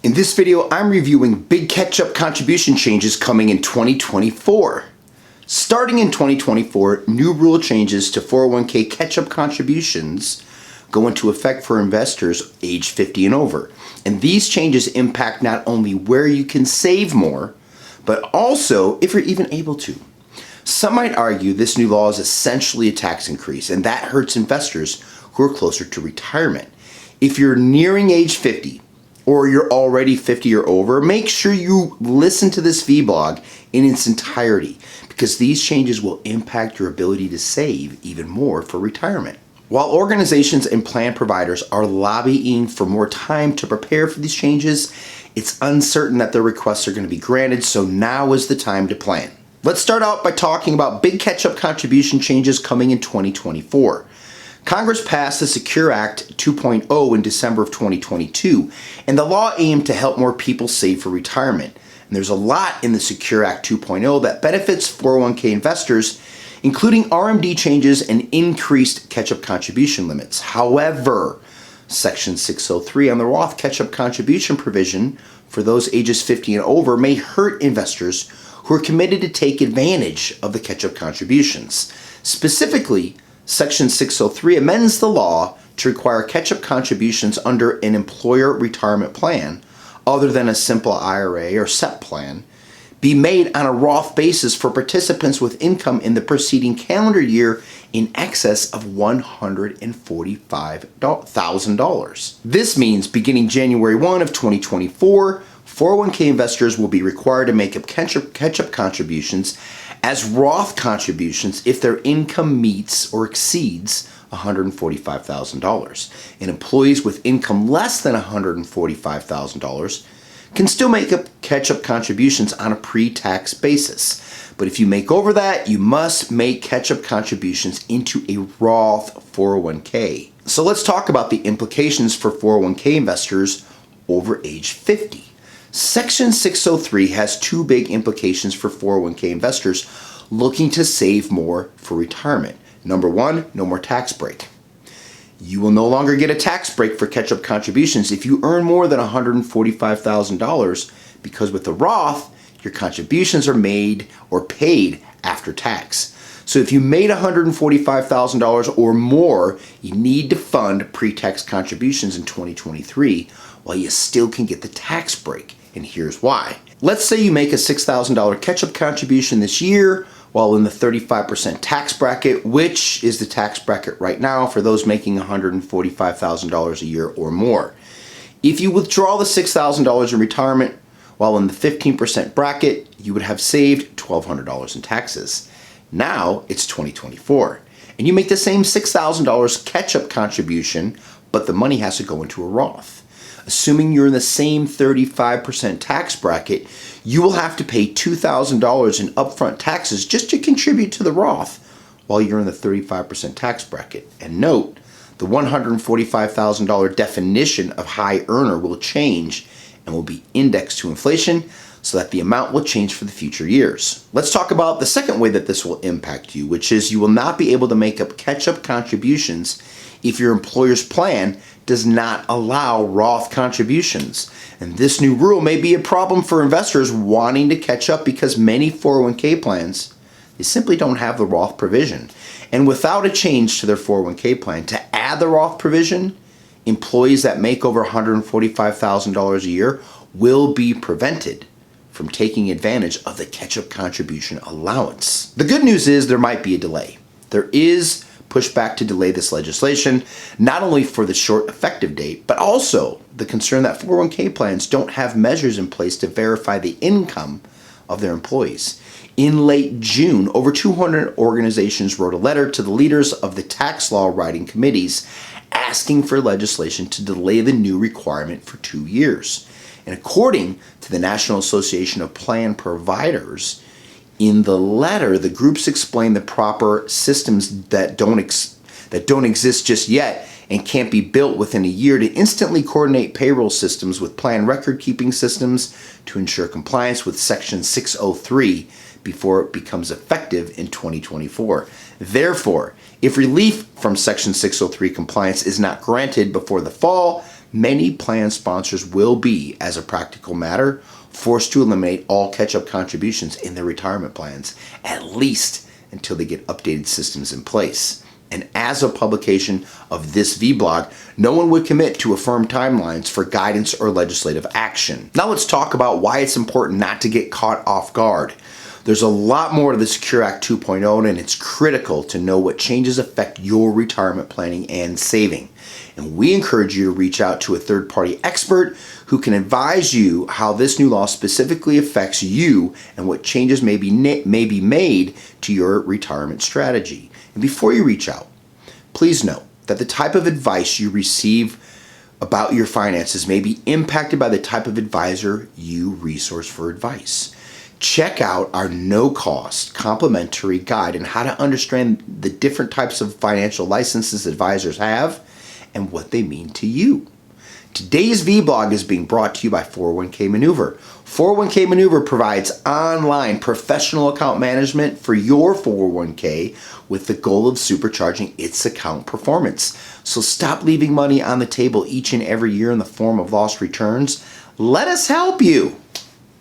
In this video, I'm reviewing big catch-up contribution changes coming in 2024. Starting in 2024, new rule changes to 401k catch-up contributions go into effect for investors age 50 and over. And these changes impact not only where you can save more, but also if you're even able to. Some might argue this new law is essentially a tax increase, and that hurts investors who are closer to retirement. If you're nearing age 50, or you're already 50 or over, make sure you listen to this vlog in its entirety, because these changes will impact your ability to save even more for retirement. While organizations and plan providers are lobbying for more time to prepare for these changes, it's uncertain that their requests are going to be granted, so now is the time to plan. Let's start out by talking about big catch-up contribution changes coming in 2024. Congress passed the Secure Act 2.0 in December of 2022, and the law aimed to help more people save for retirement. And there's a lot in the Secure Act 2.0 that benefits 401k investors, including RMD changes and increased catch-up contribution limits. However, Section 603 on the Roth catch-up contribution provision for those ages 50 and over may hurt investors who are committed to take advantage of the catch-up contributions. Specifically, Section 603 amends the law to require catch-up contributions under an employer retirement plan, other than a simple IRA or SEP plan, be made on a Roth basis for participants with income in the preceding calendar year in excess of $145,000. This means beginning January 1 of 2024, 401k investors will be required to make up catch-up contributions as Roth contributions if their income meets or exceeds $145,000. And employees with income less than $145,000 can still make up catch-up contributions on a pre-tax basis. But if you make over that, you must make catch-up contributions into a Roth 401k. So let's talk about the implications for 401k investors over age 50. Section 603 has two big implications for 401k investors looking to save more for retirement. Number one, no more tax break. You will no longer get a tax break for catch-up contributions if you earn more than $145,000, because with the Roth, your contributions are made or paid after tax. So if you made $145,000 or more, you need to fund pre-tax contributions in 2023 while you still can get the tax break. And here's why. Let's say you make a $6,000 catch-up contribution this year while in the 35% tax bracket, which is the tax bracket right now for those making $145,000 a year or more. If you withdraw the $6,000 in retirement while in the 15% bracket, you would have saved $1,200 in taxes. Now it's 2024, and you make the same $6,000 catch-up contribution, but the money has to go into a Roth. Assuming you're in the same 35% tax bracket, you will have to pay $2,000 in upfront taxes just to contribute to the Roth while you're in the 35% tax bracket. And note, the $145,000 definition of high earner will change and will be indexed to inflation so that the amount will change for the future years. Let's talk about the second way that this will impact you, which is you will not be able to make up catch-up contributions if your employer's plan does not allow Roth contributions. And this new rule may be a problem for investors wanting to catch up because many 401k plans, they simply don't have the Roth provision. And without a change to their 401k plan to add the Roth provision, employees that make over $145,000 a year will be prevented from taking advantage of the catch-up contribution allowance. The good news is there might be a delay. There is pushback to delay this legislation, not only for the short effective date, but also the concern that 401k plans don't have measures in place to verify the income of their employees. In late June, over 200 organizations wrote a letter to the leaders of the tax law writing committees asking for legislation to delay the new requirement for 2 years. And according to the National Association of Plan Providers, in the letter, the groups explain the proper systems that don't exist just yet and can't be built within a year to instantly coordinate payroll systems with plan record-keeping systems to ensure compliance with Section 603 before it becomes effective in 2024. Therefore, if relief from Section 603 compliance is not granted before the fall, Many plan sponsors will be, as a practical matter, forced to eliminate all catch-up contributions in their retirement plans, at least until they get updated systems in place. And as of publication of this vlog, no one would commit to affirm timelines for guidance or legislative action. Now let's talk about why it's important not to get caught off guard. There's a lot more to the Secure Act 2.0, and it's critical to know what changes affect your retirement planning and saving. And we encourage you to reach out to a third-party expert who can advise you how this new law specifically affects you and what changes may be made to your retirement strategy. And before you reach out, please note that the type of advice you receive about your finances may be impacted by the type of advisor you resource for advice. Check out our no-cost complimentary guide on how to understand the different types of financial licenses advisors have and what they mean to you. Today's vlog is being brought to you by 401k Maneuver. 401k Maneuver provides online professional account management for your 401k with the goal of supercharging its account performance. So stop leaving money on the table each and every year in the form of lost returns. Let us help you.